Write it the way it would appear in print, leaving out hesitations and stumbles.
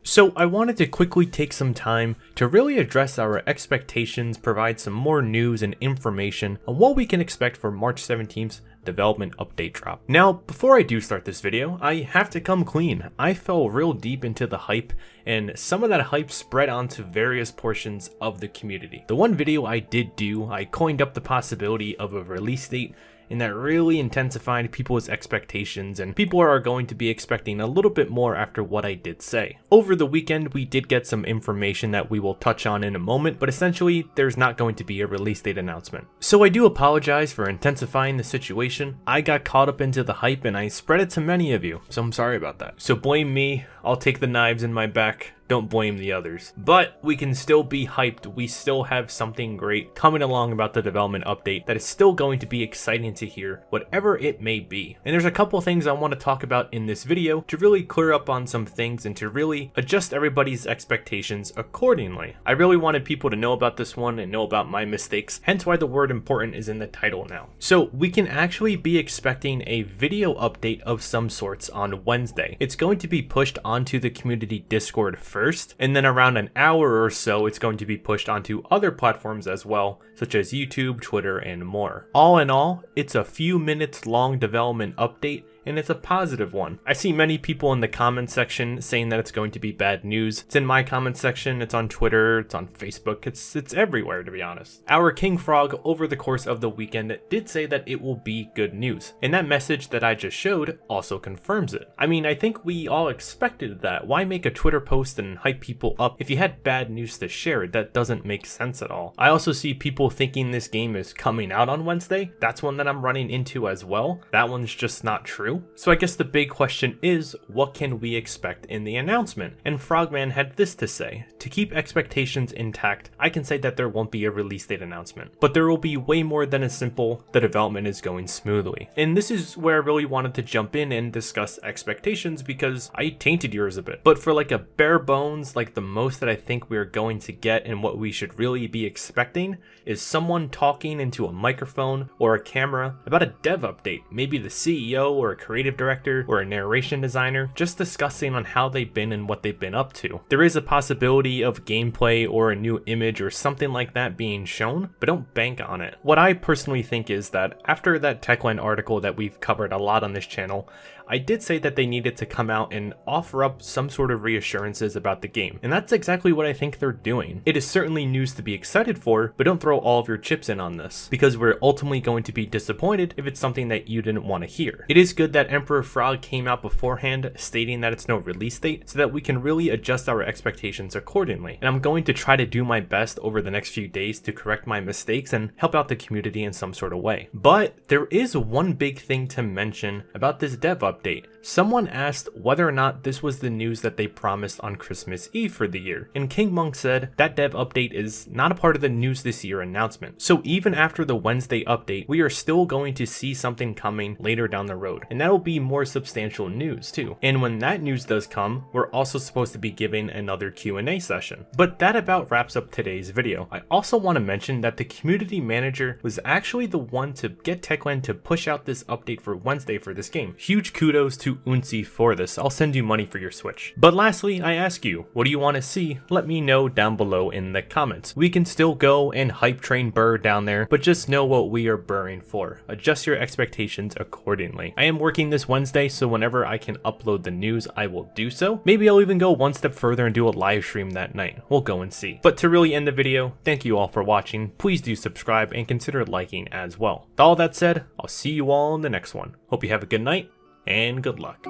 So I wanted to quickly take some time to really address our expectations, provide some more news and information on what we can expect for March 17th's development update drop. Now, before I do start this video, I have to come clean. I fell real deep into the hype, and some of that hype spread onto various portions of the community. The one video I did do, I coined up the possibility of a release date, and that really intensified people's expectations, and people are going to be expecting a little bit more after what I did say. Over the weekend, we did get some information that we will touch on in a moment, but essentially, there's not going to be a release date announcement. So I do apologize for intensifying the situation. I got caught up into the hype and I spread it to many of you, so I'm sorry about that. So blame me, I'll take the knives in my back. Don't blame the others. But we can still be hyped. We still have something great coming along about the development update that is still going to be exciting to hear, whatever it may be. And there's a couple things I want to talk about in this video to really clear up on some things and to really adjust everybody's expectations accordingly. I really wanted people to know about this one and know about my mistakes, hence why the word important is in the title now. So we can actually be expecting a video update of some sorts on Wednesday. It's going to be pushed onto the community Discord first, and then around an hour or so it's going to be pushed onto other platforms as well, such as YouTube, Twitter, and more. All in all, it's a few minutes long development update, and it's a positive one. I see many people in the comment section saying that it's going to be bad news. It's in my comment section, it's on Twitter, it's on Facebook, it's everywhere, to be honest. Our King Frog over the course of the weekend did say that it will be good news, and that message that I just showed also confirms it. I mean, I think we all expected that. Why make a Twitter post and hype people up if you had bad news to share? That doesn't make sense at all. I also see people thinking this game is coming out on Wednesday. That's one that I'm running into as well. That one's just not true. So I guess the big question is, what can we expect in the announcement? And Frogman had this to say: to keep expectations intact, I can say that there won't be a release date announcement, but there will be way more than a simple, the development is going smoothly. And this is where I really wanted to jump in and discuss expectations, because I tainted yours a bit. But for like a bare bones, like the most that I think we're going to get and what we should really be expecting is someone talking into a microphone or a camera about a dev update, maybe the CEO or a creative director or a narration designer, just discussing on how they've been and what they've been up to. There is a possibility of gameplay or a new image or something like that being shown, but don't bank on it. What I personally think is that after that TechLine article that we've covered a lot on this channel, I did say that they needed to come out and offer up some sort of reassurances about the game, and that's exactly what I think they're doing. It is certainly news to be excited for, but don't throw all of your chips in on this, because we're ultimately going to be disappointed if it's something that you didn't want to hear. It is good that Emperor Frog came out beforehand stating that it's no release date, so that we can really adjust our expectations accordingly, and I'm going to try to do my best over the next few days to correct my mistakes and help out the community in some sort of way. But there is one big thing to mention about this dev update. Someone asked whether or not this was the news that they promised on Christmas Eve for the year, and King Monk said that dev update is not a part of the news this year announcement. So even after the Wednesday update, we are still going to see something coming later down the road, and that'll be more substantial news too. And when that news does come, we're also supposed to be giving another Q&A session. But that about wraps up today's video. I also want to mention that the community manager was actually the one to get TechLine to push out this update for Wednesday for this game. Huge kudos to Uncy for this. I'll send you money for your Switch. But lastly, I ask you, what do you want to see? Let me know down below in the comments. We can still go and hype train Burr down there, but just know what we are burring for. Adjust your expectations accordingly. I am working this Wednesday, so whenever I can upload the news, I will do so. Maybe I'll even go one step further and do a live stream that night. We'll go and see. But to really end the video, thank you all for watching. Please do subscribe and consider liking as well. With all that said, I'll see you all in the next one. Hope you have a good night and good luck.